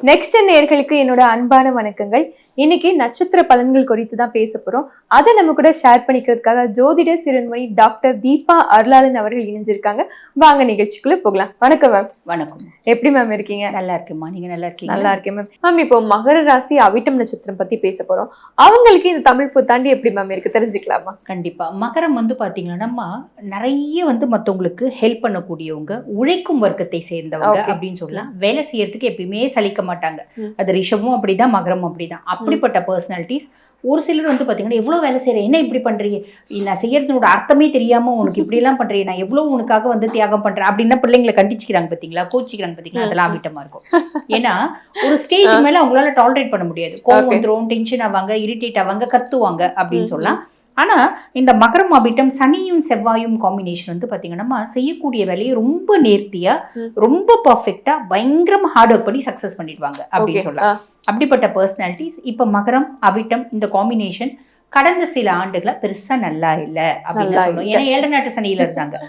Next நேயர்களுக்கு என்னோட அன்பான வணக்கங்கள். இன்னைக்கு நட்சத்திர பலன்கள் குறித்து தான் பேச போறோம். அதை நம்ம கூட ஷேர் பண்ணிக்கிறதுக்காக ஜோதிட சிறுவன்மணி டாக்டர் தீபா அருளாளன் அவர்கள் இணைஞ்சிருக்காங்க. வாங்க நிகழ்ச்சிக்குள்ள போகலாம். வணக்கம் மேம். வணக்கம். எப்படி மேம் இருக்கீங்க? நல்லா இருக்கேம்மா, நீங்க நல்லா இருக்கீங்க? நல்லா இருக்கேன் மேம். மேம், இப்போ மகர ராசி அவிட்டம் நட்சத்திரம் பத்தி பேச போறோம். அவங்களுக்கு இந்த தமிழ் புத்தாண்டு எப்படி மேம் இருக்கு தெரிஞ்சுக்கலாமா? கண்டிப்பா. மகரம் பாத்தீங்கன்னா நிறைய மத்தவங்களுக்கு ஹெல்ப் பண்ணக்கூடியவங்க, உழைக்கும் வர்க்கத்தை சேர்ந்தவங்க அப்படின்னு சொல்லலாம். வேலை செய்யறதுக்கு எப்பயுமே சலிக்க மாட்டாங்க. அது ரிஷபமும் அப்படிதான், மகரமும் அப்படிதான். அப்படிப்பட்ட பர்சனாலிட்டிஸ். ஒரு சிலர் பாத்தீங்கன்னா எவ்வளவு வேலை செய்யறேன், என்ன இப்படி பண்றீங்க, நான் செய்யறதுனோட அர்த்தமே தெரியாம உனக்கு இப்படி எல்லாம் பண்றீங்க, நான் எவ்வளவு உனக்காக தியாகம் பண்றேன் அப்படின்னா பிள்ளைங்களை கண்டிச்சுக்கிறாங்க பாத்தீங்களா, கோச்சிக்கிறாங்க பாத்தீங்களா, அதெல்லாம் அவிட்டமா இருக்கும். ஏன்னா ஒரு ஸ்டேஜ் மேல அவங்களால டாலரேட் பண்ண முடியாது. கோவம் வந்துரும், டென்ஷன் ஆவாங்க, இரிட்டேட் ஆவாங்க, கத்துவாங்க அப்படின்னு சொல்லலாம். ஆனா இந்த மகரம் அபிட்டம் சனியும் செவ்வாயும் காம்பினேஷன் பாத்தீங்கன்னா செய்யக்கூடிய வேலையை ரொம்ப நேர்த்தியா, ரொம்ப பர்ஃபெக்டா, பயங்கரமா ஹார்ட் ஒர்க் பண்ணி சக்சஸ் பண்ணிடுவாங்க அப்படின்னு சொல்லலாம். அப்படிப்பட்ட பர்சனாலிட்டிஸ் இப்ப மகரம் அபிட்டம் இந்த காம்பினேஷன் கடந்த சில ஆண்டுகளா பெருசா நல்லா இல்ல அப்படின்னு சொல்லணும். ஏன்னா 7 நாட்டு சனியில இருந்தாங்க.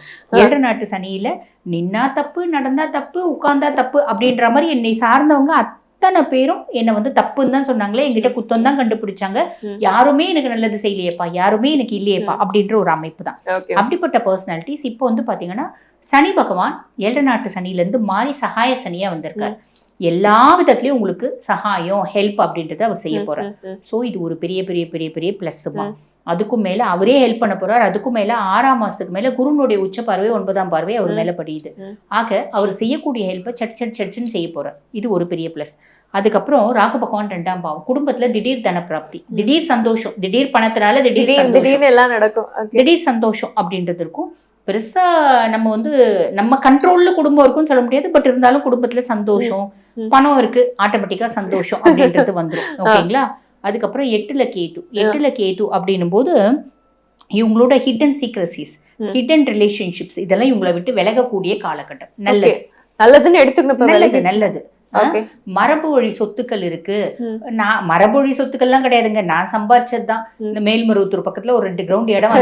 7 நாட்டு சனியில நின்னா தப்பு, நடந்தா தப்பு, உட்கார்ந்தா தப்பு அப்படின்ற மாதிரி என்னை சார்ந்தவங்க அத்தனை பேரும் என்ன தப்புன்னு தான் சொன்னாங்களே, என்கிட்ட குத்தம் தான் கண்டுபிடிச்சாங்க. யாருமே எனக்கு நல்லது செய்யலையேப்பா, யாருமே எனக்கு இல்லையேப்பா அப்படின்ற ஒரு அமைப்பு தான். அப்படிப்பட்ட பர்சனாலிட்டிஸ் இப்போ பாத்தீங்கன்னா சனி பகவான் 7 நாட்டு சனியில இருந்து மாறி சகாய சனியா வந்திருக்காரு. எல்லா விதத்திலயும் உங்களுக்கு சகாயம், ஹெல்ப் அப்படின்றத அவர் செய்ய போறார். சோ இது ஒரு பெரிய பெரிய பெரிய பெரிய பிளஸ்மா. அதுக்கும் மேல அவரே ஹெல்ப் பண்ண போறார். அதுக்கும் மேல 6ஆம் மாசத்துக்கு மேல குருனுடைய உச்ச பார்வை 9ஆம் பார்வை அவர் மேல படியுது. ஆக அவர் செய்யக்கூடிய ஹெல்ப்பை சட்சன்னு செய்ய போறார். இது ஒரு பெரிய பிளஸ். அதுக்கப்புறம் ராகு பகவான் 2ஆம் பாவம், குடும்பத்துல திடீர் தன பிராப்தி, திடீர் சந்தோஷம், திடீர் பணத்தினால திடீர் எல்லாம் நடக்கும், திடீர் சந்தோஷம் அப்படின்றது இருக்கும். பெருசா நம்ம நம்ம கண்ட்ரோல்ல குடும்பம் இருக்குன்னு சொல்ல முடியாது. பட் இருந்தாலும் குடும்பத்துல சந்தோஷம், பணம் இருக்கு, ஆட்டோமேட்டிக்கா சந்தோஷம் அப்படின்றது வந்துடும். ஓகேங்களா? அதுக்கப்புறம் 8ல கேது அப்படின்னும் போது இவங்களோட ஹிடன் சீக்ரசிஸ், ஹிடன் ரிலேஷன்ஷிப்ஸ் இதெல்லாம் இவங்களை விட்டு விலகக்கூடிய காலகட்டம். நல்லதுன்னு எடுத்துக்கணும். நல்லது. மரபு வழி சொத்துக்கள் இருக்கு. நான் மரபு வழி சொத்துக்கள்லாம் கிடையாதுங்க, நான் சம்பாரிச்சதுதான். இந்த மேல்மருவத்தூர் பக்கத்துல ஒரு 2 கிரவுண்ட் இடம்.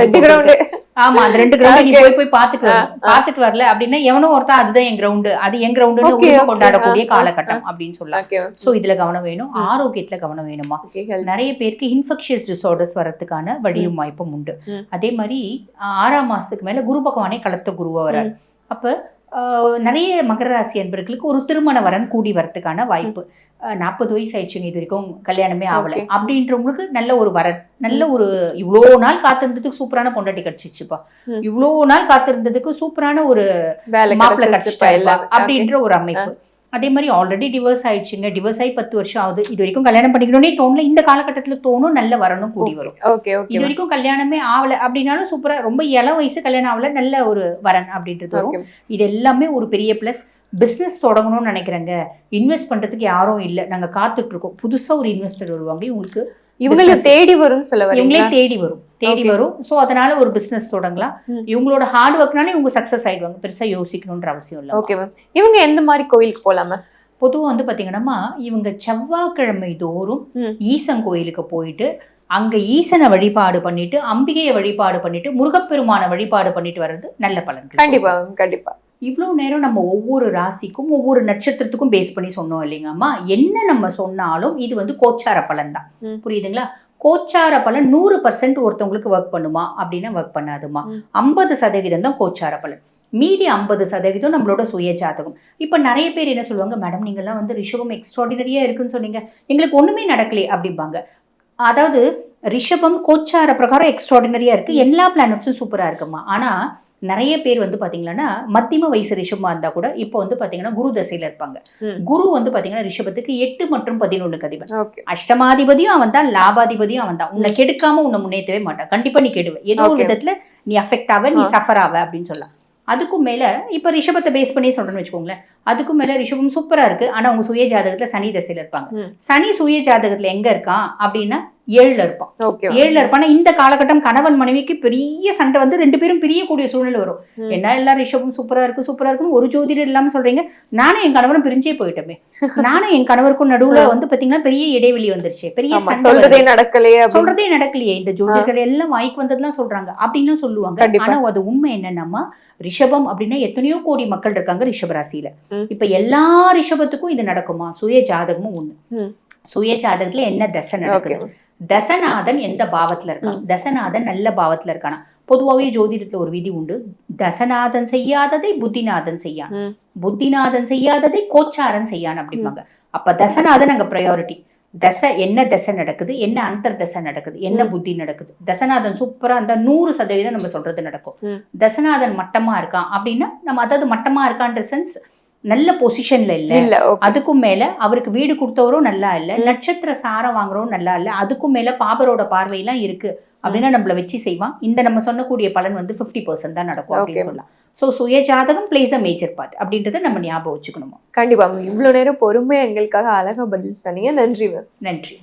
ஆமா, அந்த 2 கிரவுண்ட் நீ போய் பாத்துட்டு வரல அப்படின்னா எவனோ ஒருத்தன் அதுதான் என் கிரவுண்டு, அது என் கிரவுண்டுன்னு கொண்டாடக்கூடிய காலகட்டம் அப்படின்னு சொல்லலாம். சோ இதுல கவனம் வேணும். ஆரோக்கியத்துல கவனம் வேணுமா. நிறைய பேருக்கு இன்ஃபெக்ஷியஸ் டிசார்டர்ஸ் வரதுக்கான வழியும் வாய்ப்பும் உண்டு. அதே மாதிரி 6ஆம் மாசத்துக்கு மேல குரு பகவானே களத்த குருவா வராரு. அப்ப நிறைய மகர ராசி அன்பர்களுக்கு ஒரு திருமண வரன் கூடி வரதுக்கான வாய்ப்பு. 40 வயசு ஆயிடுச்சுங்க, இது வரைக்கும் கல்யாணமே ஆகலை அப்படின்றவங்களுக்கு நல்ல ஒரு வரன், நல்ல ஒரு இவ்வளோ நாள் காத்திருந்ததுக்கு சூப்பரான பொண்டாட்டி கிடைச்சிச்சுப்பா, இவ்வளோ நாள் காத்திருந்ததுக்கு சூப்பரான ஒரு மாப்பிள்ளை கிடைச்சிப்பா அப்படின்ற ஒரு அமைப்பு. அதே மாதிரி ஆல்ரெடி டிவோர்ஸ் ஆயிடுச்சுங்க, டிவோர்ஸ் ஆகி 10 வருஷம் ஆகுது, இது வரைக்கும் கல்யாணம் பண்ணிக்கணும்னே தோணல, இந்த காலகட்டத்துல தோணும், நல்ல வரணும் கூடி வரும். இது வரைக்கும் கல்யாணமே ஆகல அப்படின்னாலும் சூப்பரா, ரொம்ப இளம் வயசு கல்யாணம் ஆகல, நல்ல ஒரு வரன் அப்படின்றது வரும். இது எல்லாமே ஒரு பெரிய பிளஸ். பிசினஸ் தொடங்கணும்னு நினைக்கிறேங்க, இன்வெஸ்ட் பண்றதுக்கு யாரும் இல்லை, நாங்க காத்துட்டு இருக்கோம், புதுசா ஒரு இன்வெஸ்டர் வருவாங்க, இவங்களை தேடி வரும், இவங்களே தேடி வரும். சோ அதனால ஒரு பிசினஸ் தொடங்கலாம். இவங்களோட ஹார்ட் ஒர்க்னால இவங்க சக்சஸ் ஆயிடுவாங்க, பெருசா யோசிக்கணும்ன்ற அவசியம் இல்லை. Okay ma'am. இவங்க எந்த மாதிரி கோயிலுக்கு போலாமா? பொதுவா பாத்தீங்கன்னா இவங்க செவ்வாய்க்கிழமை தோறும் ஈசன் கோயிலுக்கு போயிட்டு அங்க ஈசனை வழிபாடு பண்ணிட்டு, அம்பிகையை வழிபாடு பண்ணிட்டு, முருகப்பெருமான வழிபாடு பண்ணிட்டு வர்றது நல்ல பலன். கண்டிப்பா. இவ்வளவு நேரம் நம்ம ஒவ்வொரு ராசிக்கும் ஒவ்வொரு நட்சத்திரத்துக்கும் பேஸ் பண்ணி சொன்னோம் இல்லைங்கம்மா. என்ன நம்ம சொன்னாலும் இது கோச்சார பலன் தான், புரியுதுங்களா? கோச்சார பலன் 100% ஒருத்தவங்களுக்கு ஒர்க் பண்ணுமா அப்படின்னா ஒர்க் பண்ணாதுமா. 50% தான் கோச்சார பலன், மீதி 50% நம்மளோட சுய ஜாதகம். இப்ப நிறைய பேர் என்ன சொல்லுவாங்க, மேடம் நீங்கெல்லாம் ரிஷபம் எக்ஸ்ட்ராடினரியா இருக்குன்னு சொன்னீங்க, எங்களுக்கு ஒண்ணுமே நடக்கலையே அப்படிம்பாங்க. அதாவது ரிஷபம் கோச்சார பிரகாரம் எக்ஸ்ட்ராடினரியா இருக்கு, எல்லா பிளானட்ஸும் சூப்பரா இருக்குமா. ஆனா நிறைய பேர் பாத்தீங்கன்னா மத்தியம வயசு ரிஷபமா இருந்தா கூட இப்போ பாத்தீங்கன்னா குரு தசையில இருப்பாங்க. குரு பாத்தீங்கன்னா ரிஷபத்துக்கு 8 மற்றும் 11 அதிபன். அஷ்டமாதிபதியும் அவன் தான், லாபாதிபதியும் அவன் தான். உன்னை கெடுக்காம உன்னை முன்னேற்றவே மாட்டான், கண்டிப்பா நீ கெடுவ, ஏதோ ஒரு விதத்துல நீ அஃபெக்ட் ஆவ, நீ சஃபர் ஆவ அப்படின்னு சொல்லலாம். அதுக்கும் மேல இப்ப ரிஷபத்தை பேஸ் பண்ணி சொல்றேன்னு வச்சுக்கோங்களேன். அதுக்கும் மேல ரிஷபம் சூப்பரா இருக்கு, ஆனா உங்க சுய ஜாதகத்துல சனி தசையில இருப்பாங்க. சனி சுய ஜாதகத்துல எங்க இருக்கான் அப்படின்னா 7ல இருப்பான். ஓகே 7ல இருப்பானா இந்த காலகட்டம் கணவன் மனைவிக்கு பெரிய சண்டை வந்து 2 பேரும் பிரியக்கூடிய சூழ்நிலை வரும். என்ன எல்லாம் ரிஷபம் சூப்பரா இருக்குன்னு ஒரு ஜோதிடர் இல்லாம சொல்றீங்க. நானும் என் கணவனும் பிரிஞ்சே போயிட்டோமே. நானும் என் கணவருக்கும் நடுவுல வந்து பாத்தீங்கன்னா பெரிய இடைவெளி வந்துருச்சு. பெரிய சொல்றதே நடக்கலையே. இந்த ஜோதிடர்கள் எல்லாம் வாய்க்கு வந்ததுலாம் சொல்றாங்க அப்படின்னு சொல்லுவாங்க. ஆனா அது உண்மை என்னன்னா, ரிஷபம் அப்படின்னா எத்தனையோ கோடி மக்கள் இருக்காங்க ரிஷபராசியில. இப்ப எல்லா ரிஷபத்துக்கும் இது நடக்குமா? சுய ஜாதகமும் ஒண்ணு. சுய ஜாதகத்துல என்ன தசை நடக்குது, தசநாதன் எந்த பாவத்துல இருக்கான், தசநாதன் நல்ல பாவத்துல இருக்கானா. பொதுவாகவே ஜோதிடத்துல ஒரு விதி உண்டு. தசநாதன் செய்யாததை புத்திநாதன் செய்யான், புத்திநாதன் செய்யாததை கோச்சாரன் செய்யான் அப்படிம்பாங்க. அப்ப தசநாதன் அங்க ப்ரையாரிட்டி. என்ன தசை நடக்குது, என்ன அந்தர் தசை நடக்குது, என்ன புத்தி நடக்குது. தசநாதன் சூப்பரா இருந்தா 100% நம்ம சொல்றது நடக்கும். தசநாதன் மட்டமா இருக்கான் அப்படின்னா நம்ம, அதாவது மட்டமா இருக்கான்ற சென்ஸ் நல்ல பொசிஷன்ல இல்ல, அதுக்கும் மேல அவருக்கு வீடு கொடுத்தவரும் நல்லா இல்ல, நட்சத்திர சாரம் வாங்குறவரும் நல்லா இல்ல, அதுக்கும் மேல பாபரோட பார்வையெல்லாம் இருக்கு அப்படின்னா நம்மள வச்சு செய்வான். இந்த நம்ம சொன்னக்கூடிய பலன் வந்து 50% தான் நடக்கும் அப்படின்னு சொல்லலாம். ஸோ சுய ஜாதகம் பிளேஸ் அ மேஜர் பார்ட் அப்படின்றத நம்ம ஞாபகம் வச்சுக்கணுமா. கண்டிப்பா. இவ்வளவு நேரம் பொறுமையா எங்களுக்காக அழகா பதில் சொன்னீங்க. நன்றி மேம். நன்றி.